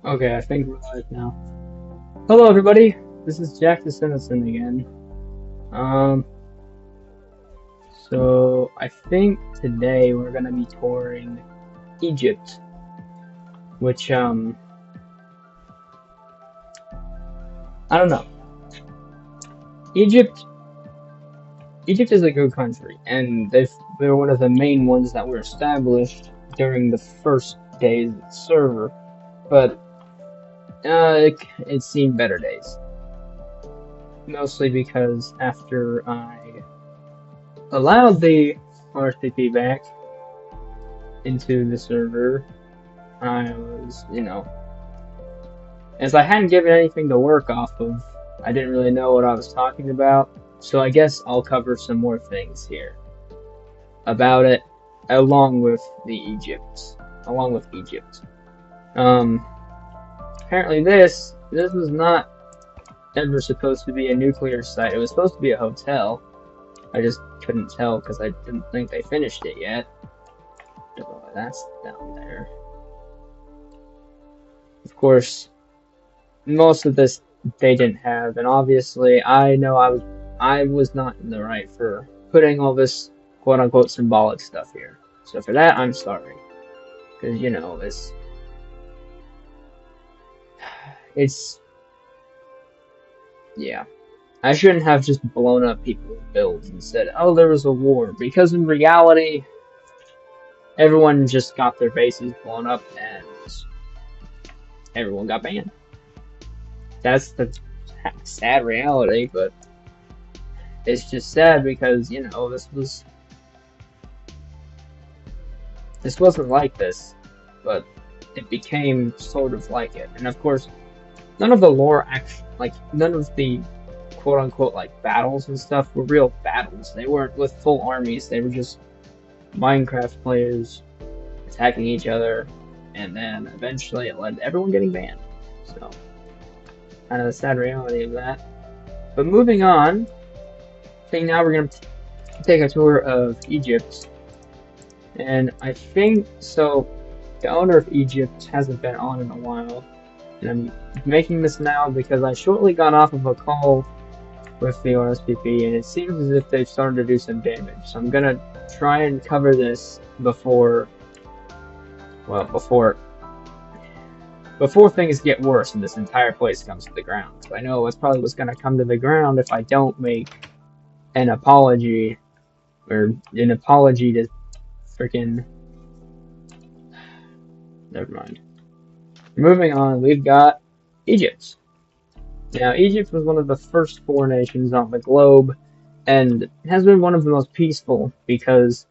Okay, I think we're live now. Hello, everybody. This is Jack the Citizen again. Um, so I think today we're gonna be touring Egypt, which I don't know. Egypt, Egypt is a good country, and they're one of the main ones that were established during the first days of the server. But it's seen better days, mostly because after I allowed the RSPP back into the server, I was, as I hadn't given anything to work off of, I didn't really know what I was talking about. So I guess I'll cover some more things here about it, along with Egypt. Um, Apparently this was not ever supposed to be a nuclear site. It was supposed to be a hotel. I just couldn't tell because I didn't think they finished it yet. Don't know why that's down there. Of course, most of this they didn't have, and obviously I know I was not in the right for putting all this quote unquote symbolic stuff here. So for that I'm sorry. Because it's yeah. I shouldn't have just blown up people's builds and said, oh, there was a war, because in reality everyone just got their bases blown up and everyone got banned. That's the sad reality, but it's just sad because, this wasn't like this, but it became sort of like it. And of course, none of the lore none of the quote unquote like battles and stuff were real battles. They weren't with full armies. They were just Minecraft players attacking each other, and then eventually it led to everyone getting banned. So, kind of the sad reality of that. But moving on, I think now we're gonna take a tour of Egypt, and I think so. The owner of Egypt hasn't been on in a while, and I'm making this now because I shortly got off of a call with the RSPP, and it seems as if they've started to do some damage. So I'm gonna try and cover this before things get worse and this entire place comes to the ground. So I know it's probably what's gonna come to the ground if I don't make an apology or an apology to freaking. Never mind. Moving on, we've got Egypt. Now, Egypt was one of the first four nations on the globe and has been one of the most peaceful because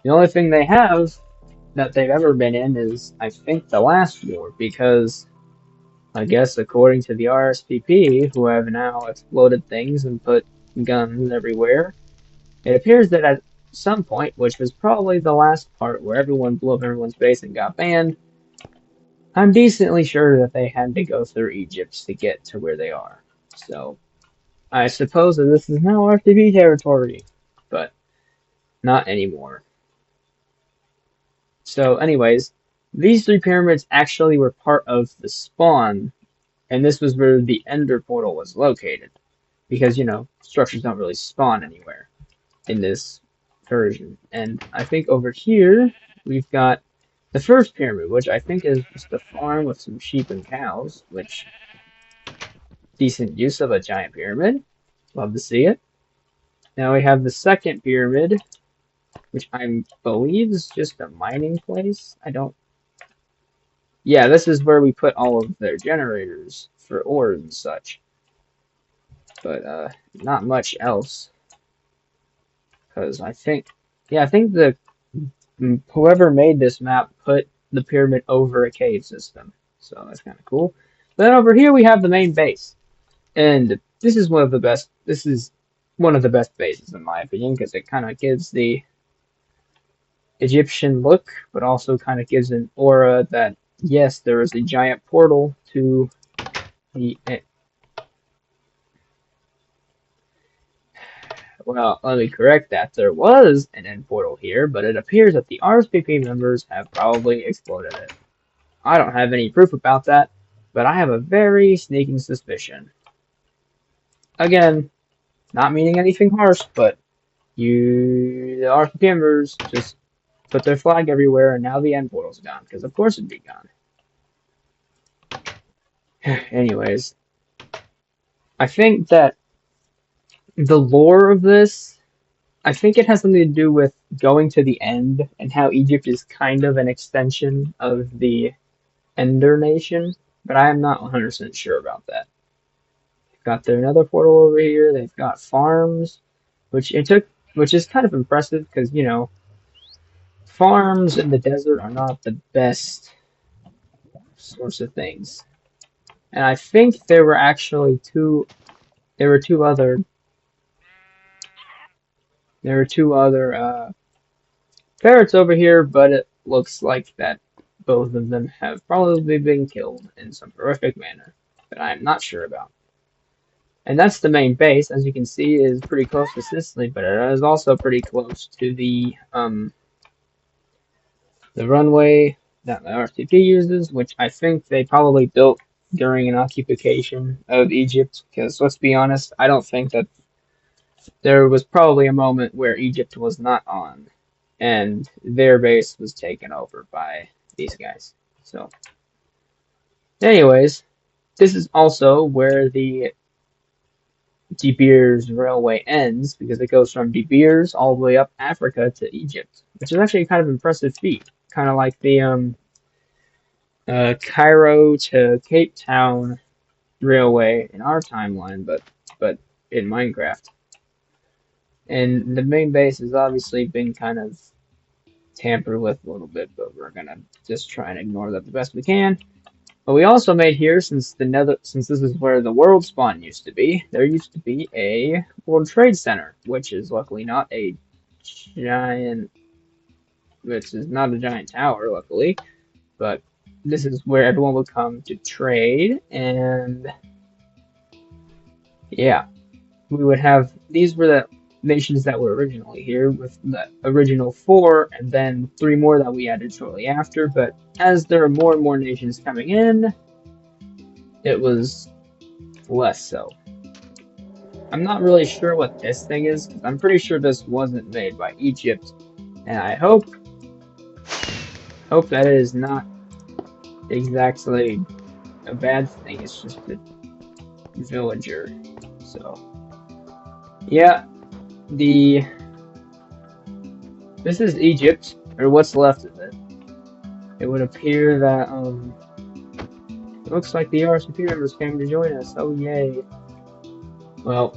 the only thing they have that they've ever been in is, I think, the last war, because I guess according to the RSPP, who have now exploded things and put guns everywhere, it appears that at some point, which was probably the last part where everyone blew up everyone's base and got banned, I'm decently sure that they had to go through Egypt to get to where they are. So, I suppose that this is now RTP territory, but not anymore. So, anyways, these three pyramids actually were part of the spawn, and this was where the Ender portal was located. Because, structures don't really spawn anywhere in this version. And I think over here, we've got the first pyramid, which I think is just a farm with some sheep and cows, which decent use of a giant pyramid. Love to see it. Now we have the second pyramid, which I believe is just a mining place. Yeah, this is where we put all of their generators for ore and such. But not much else. Because I think the whoever made this map put the pyramid over a cave system. So that's kind of cool. Then over here we have the main base. And this is one of the best bases in my opinion, because it kind of gives the Egyptian look, but also kind of gives an aura that, yes, there is a giant portal to the. Well, let me correct that. There was an end portal here, but it appears that the RSPP members have probably exploded it. I don't have any proof about that, But I have a very sneaking suspicion. Again, not meaning anything harsh, but the RSPP members just put their flag everywhere, and now the end portal's gone. Because of course it'd be gone. Anyways, I think that the lore of this, I think it has something to do with going to the end and how Egypt is kind of an extension of the Ender Nation, but I am not 100% sure about that. They've got their another portal over here. They've got farms, which is kind of impressive because farms in the desert are not the best sorts of things. And I think there were actually two other ferrets over here, but it looks like that both of them have probably been killed in some horrific manner that I am not sure about. And that's the main base, as you can see, is pretty close to Sicily, but it is also pretty close to the runway that the RSPP uses, which I think they probably built during an occupation of Egypt, because let's be honest, I don't think that there was probably a moment where Egypt was not on, and their base was taken over by these guys. So, anyways, this is also where the De Beers Railway ends, because it goes from De Beers all the way up Africa to Egypt, which is actually kind of impressive feat. Kind of like the Cairo to Cape Town railway in our timeline, but in Minecraft. And the main base has obviously been kind of tampered with a little bit, but we're gonna just try and ignore that the best we can. But we also made here, since this is where the world spawn used to be, there used to be a World Trade Center, which is luckily not a giant, which is not a giant tower, luckily, but this is where everyone would come to trade, and yeah, we would have, these were the nations that were originally here, with the original 4, and then 3 more that we added shortly after, but as there are more and more nations coming in, it was less so. I'm not really sure what this thing is, because I'm pretty sure this wasn't made by Egypt, and I hope that it is not exactly a bad thing, it's just a villager. So, yeah, this is Egypt, or what's left of it. It would appear that, it looks like the RSPP members came to join us. Oh, yay. Well,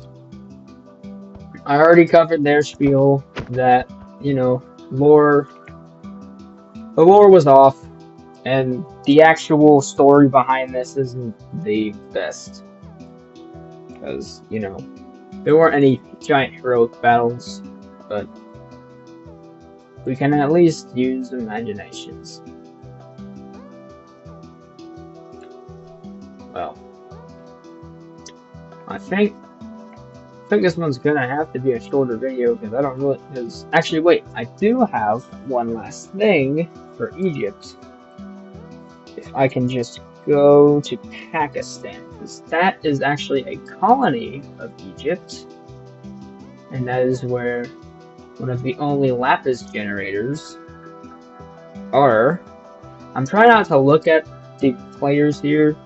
I already covered their spiel that, the lore was off, and the actual story behind this isn't the best. Because, there weren't any giant heroic battles, but we can at least use imaginations. Well, I think this one's gonna have to be a shorter video because I don't really. Actually, wait, I do have one last thing for Egypt. If I can just go to Pakistan, because that is actually a colony of Egypt, and that is where one of the only lapis generators are. I'm trying not to look at the players here,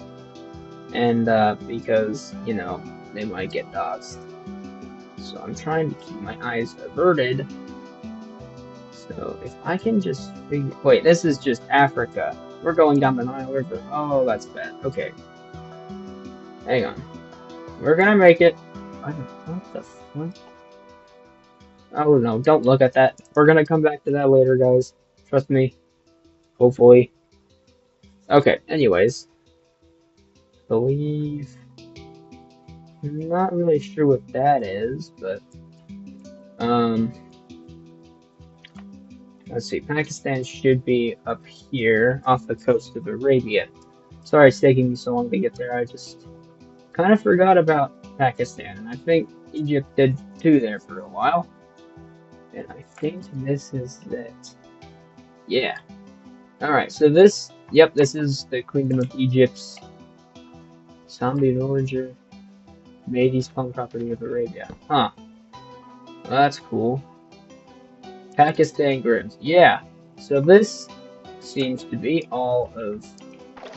and because they might get doxxed. So I'm trying to keep my eyes averted. So if I can just figure... Wait, this is just Africa. We're going down the Nile River. Oh, that's bad. Okay. Hang on. We're gonna make it. What the fuck? Oh no, don't look at that. We're gonna come back to that later, guys. Trust me. Hopefully. Okay, anyways. Believe... I'm not really sure what that is, but... Let's see, Pakistan should be up here off the coast of Arabia. Sorry it's taking me so long to get there, I just kind of forgot about Pakistan, and I think Egypt did too there for a while. And I think this is it. Yeah. Alright, so this is the Kingdom of Egypt's Zombie villager. Maidi's punk property of Arabia. Huh. Well, that's cool. Pakistan Grims. Yeah. So this seems to be all of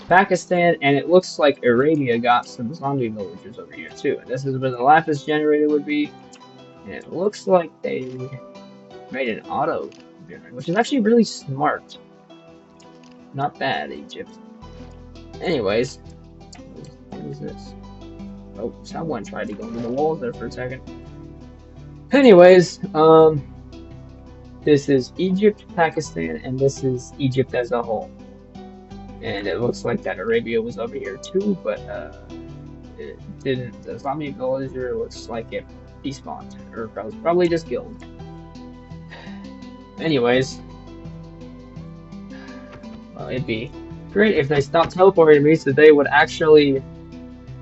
Pakistan, and it looks like Arabia got some zombie villagers over here too. And this is where the lapis generator would be. And it looks like they made an auto generator, which is actually really smart. Not bad, Egypt. Anyways, what is this? Oh, someone tried to go into the walls there for a second. Anyways, this is Egypt, Pakistan, and this is Egypt as a whole. And it looks like that Arabia was over here too, but it didn't. The zombie villager looks like it despawned, or probably just killed. Anyways, well, it'd be great if they stopped teleporting me so they would actually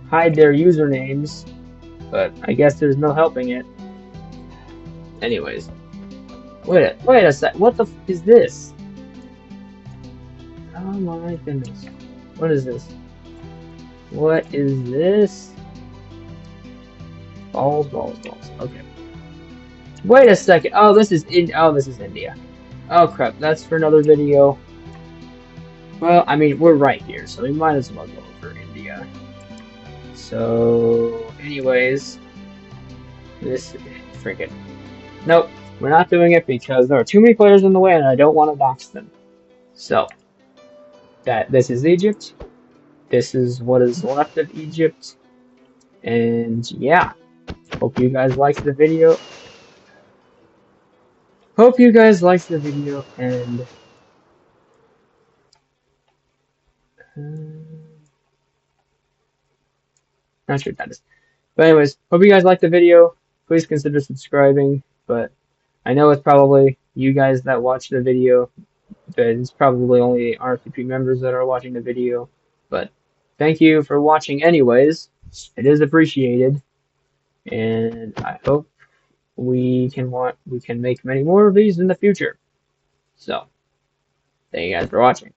hide their usernames, but I guess there's no helping it. Anyways, wait a sec. What the f is this? Oh my goodness. What is this? What is this? Balls. Okay. Wait a second. Oh, this is India. Oh crap, that's for another video. Well, I mean, we're right here, so we might as well go over India. So, anyways, this freaking nope, we're not doing it because there are too many players in the way, and I don't want to dox them. So, this is Egypt. This is what is left of Egypt, and yeah. Hope you guys liked the video. And not sure what that is. But anyways, hope you guys liked the video. Please consider subscribing. But I know it's probably you guys that watch the video, but it's probably only RSPP members that are watching the video. But thank you for watching anyways. It is appreciated. And I hope we can make many more of these in the future. So, thank you guys for watching.